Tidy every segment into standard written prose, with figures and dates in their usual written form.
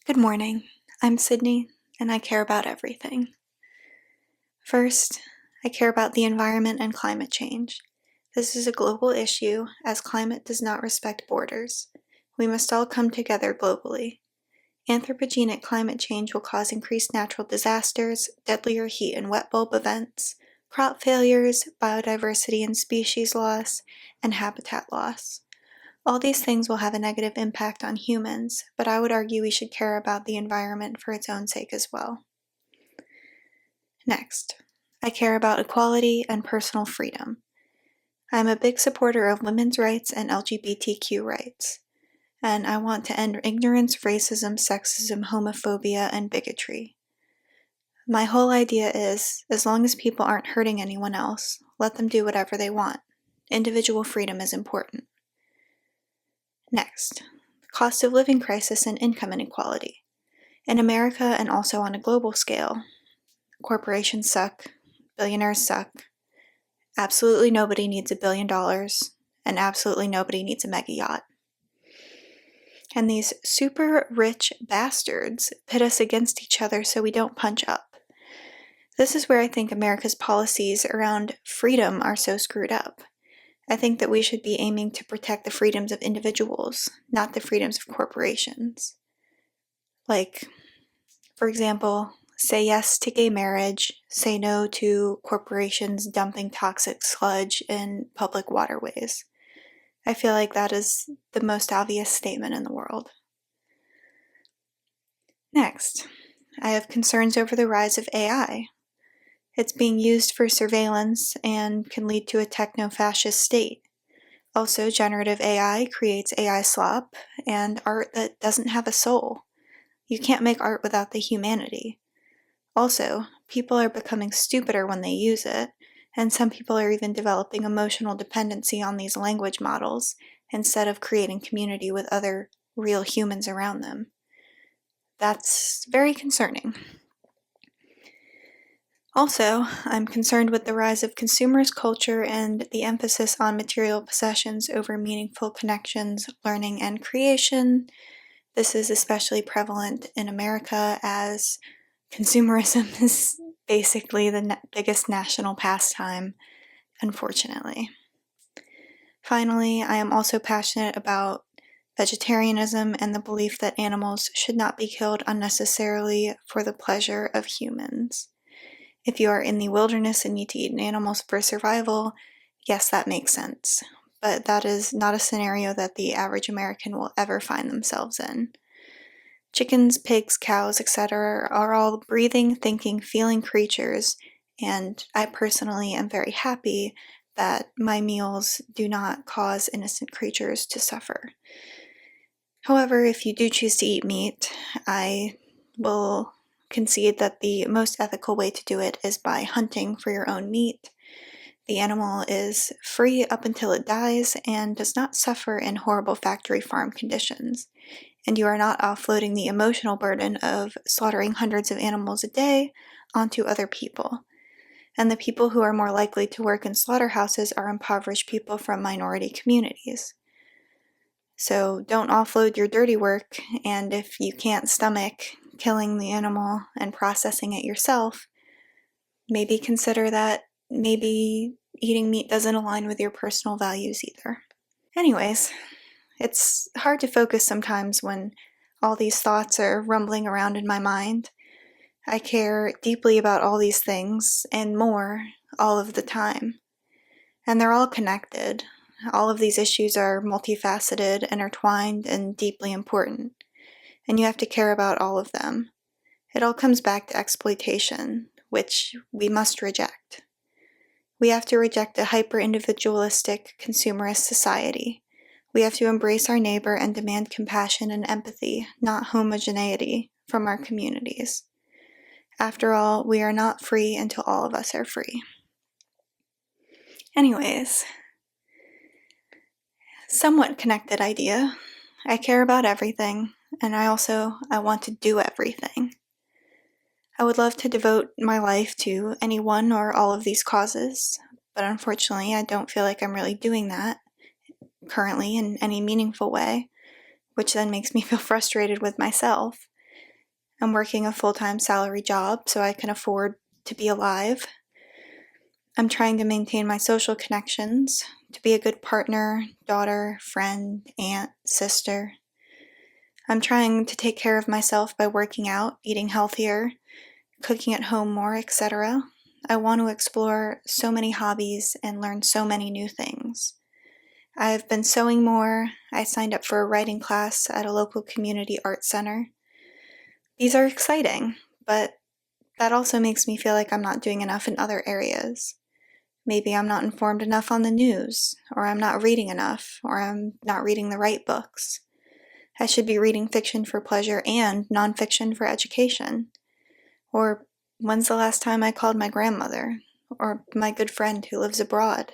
Good morning. I'm Sydney, and I care about everything. First, I care about the environment and climate change. This is a global issue, as climate does not respect borders. We must all come together globally. Anthropogenic climate change will cause increased natural disasters, deadlier heat and wet bulb events, crop failures, biodiversity and species loss, and habitat loss. All these things will have a negative impact on humans, but I would argue we should care about the environment for its own sake as well. Next, I care about equality and personal freedom. I am a big supporter of women's rights and LGBTQ rights, and I want to end ignorance, racism, sexism, homophobia, and bigotry. My whole idea is, as long as people aren't hurting anyone else, let them do whatever they want. Individual freedom is important. Next, cost of living crisis and income inequality. In America and also on a global scale, corporations suck, billionaires suck, absolutely nobody needs $1 billion, and absolutely nobody needs a mega yacht. And these super rich bastards pit us against each other so we don't punch up. This is where I think America's policies around freedom are so screwed up. I think that we should be aiming to protect the freedoms of individuals, not the freedoms of corporations. Like, for example, say yes to gay marriage, say no to corporations dumping toxic sludge in public waterways. I feel like that is the most obvious statement in the world. Next, I have concerns over the rise of AI. It's being used for surveillance and can lead to a techno-fascist state. Also, generative AI creates AI slop and art that doesn't have a soul. You can't make art without the humanity. Also, people are becoming stupider when they use it, and some people are even developing emotional dependency on these language models instead of creating community with other real humans around them. That's very concerning. Also, I'm concerned with the rise of consumerist culture and the emphasis on material possessions over meaningful connections, learning, and creation. This is especially prevalent in America as consumerism is basically the biggest national pastime, unfortunately. Finally, I am also passionate about vegetarianism and the belief that animals should not be killed unnecessarily for the pleasure of humans. If you are in the wilderness and need to eat animals for survival, yes, that makes sense. But that is not a scenario that the average American will ever find themselves in. Chickens, pigs, cows, etc. are all breathing, thinking, feeling creatures, and I personally am very happy that my meals do not cause innocent creatures to suffer. However, if you do choose to eat meat, I will concede that the most ethical way to do it is by hunting for your own meat. The animal is free up until it dies and does not suffer in horrible factory farm conditions. And you are not offloading the emotional burden of slaughtering hundreds of animals a day onto other people. And the people who are more likely to work in slaughterhouses are impoverished people from minority communities. So don't offload your dirty work, and if you can't stomach killing the animal and processing it yourself, maybe consider that maybe eating meat doesn't align with your personal values either. Anyways, it's hard to focus sometimes when all these thoughts are rumbling around in my mind. I care deeply about all these things and more all of the time. And they're all connected. All of these issues are multifaceted, intertwined, and deeply important. And you have to care about all of them. It all comes back to exploitation, which we must reject. We have to reject a hyper-individualistic, consumerist society. We have to embrace our neighbor and demand compassion and empathy, not homogeneity, from our communities. After all, we are not free until all of us are free. Anyways, somewhat connected idea. I care about everything, and I want to do everything. I would love to devote my life to any one or all of these causes, but unfortunately I don't feel like I'm really doing that currently in any meaningful way, which then makes me feel frustrated with myself. I'm working a full-time salary job so I can afford to be alive. I'm trying to maintain my social connections, to be a good partner, daughter, friend, aunt, sister. I'm trying to take care of myself by working out, eating healthier, cooking at home more, etc. I want to explore so many hobbies and learn so many new things. I've been sewing more. I signed up for a writing class at a local community art center. These are exciting, but that also makes me feel like I'm not doing enough in other areas. Maybe I'm not informed enough on the news, or I'm not reading enough, or I'm not reading the right books. I should be reading fiction for pleasure and nonfiction for education. Or when's the last time I called my grandmother, or my good friend who lives abroad?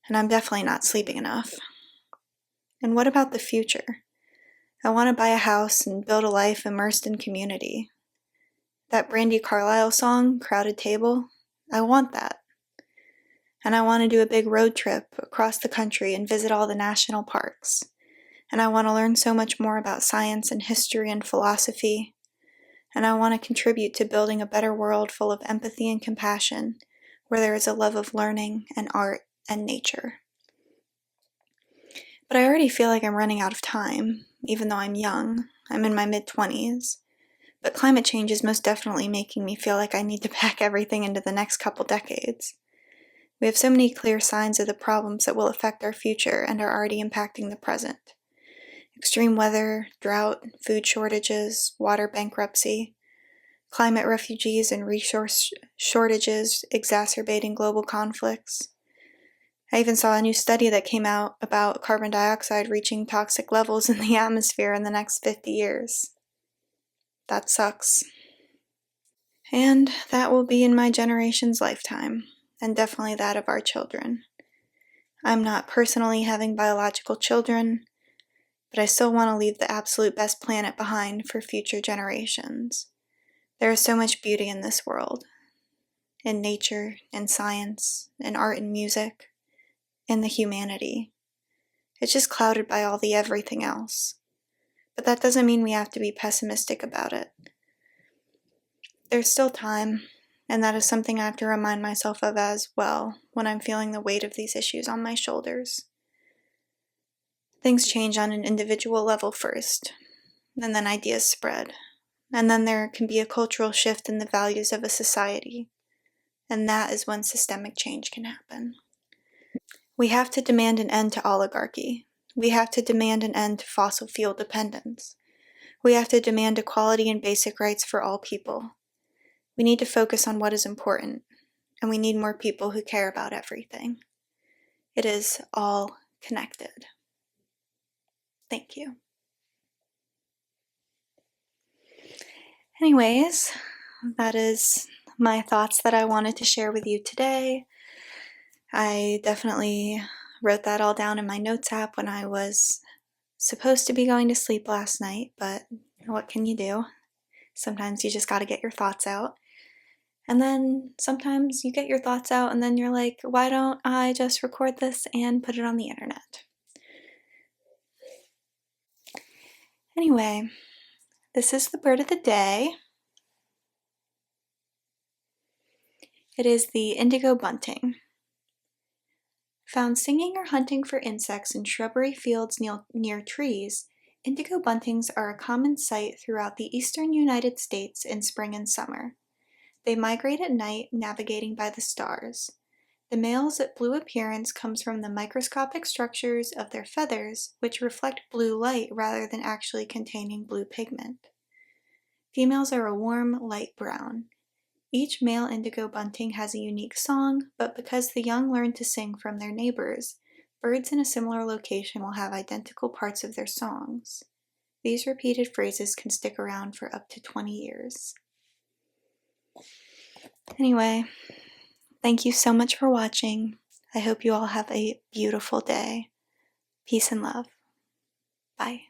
And I'm definitely not sleeping enough. And what about the future? I want to buy a house and build a life immersed in community. That Brandi Carlile song, Crowded Table, I want that. And I want to do a big road trip across the country and visit all the national parks. And I want to learn so much more about science and history and philosophy. And I want to contribute to building a better world full of empathy and compassion, where there is a love of learning and art and nature. But I already feel like I'm running out of time, even though I'm young. I'm in my mid-20s. But climate change is most definitely making me feel like I need to pack everything into the next couple decades. We have so many clear signs of the problems that will affect our future and are already impacting the present. Extreme weather, drought, food shortages, water bankruptcy, climate refugees and resource shortages exacerbating global conflicts. I even saw a new study that came out about carbon dioxide reaching toxic levels in the atmosphere in the next 50 years. That sucks. And that will be in my generation's lifetime, and definitely that of our children. I'm not personally having biological children, but I still want to leave the absolute best planet behind for future generations. There is so much beauty in this world, in nature, in science, in art and music, in the humanity. It's just clouded by all the everything else. But that doesn't mean we have to be pessimistic about it. There's still time, and that is something I have to remind myself of as well when I'm feeling the weight of these issues on my shoulders. Things change on an individual level first, and then ideas spread. And then there can be a cultural shift in the values of a society, and that is when systemic change can happen. We have to demand an end to oligarchy. We have to demand an end to fossil fuel dependence. We have to demand equality and basic rights for all people. We need to focus on what is important, and we need more people who care about everything. It is all connected. Thank you. Anyways, that is my thoughts that I wanted to share with you today. I definitely wrote that all down in my notes app when I was supposed to be going to sleep last night, but what can you do? Sometimes you just gotta get your thoughts out. And then sometimes you get your thoughts out and then you're like, why don't I just record this and put it on the internet? Anyway, this is the bird of the day. It is the indigo bunting. Found singing or hunting for insects in shrubbery fields near trees, indigo buntings are a common sight throughout the eastern United States in spring and summer. They migrate at night, navigating by the stars. The male's blue appearance comes from the microscopic structures of their feathers, which reflect blue light rather than actually containing blue pigment. Females are a warm, light brown. Each male indigo bunting has a unique song, but because the young learn to sing from their neighbors, birds in a similar location will have identical parts of their songs. These repeated phrases can stick around for up to 20 years. Anyway, thank you so much for watching. I hope you all have a beautiful day. Peace and love. Bye.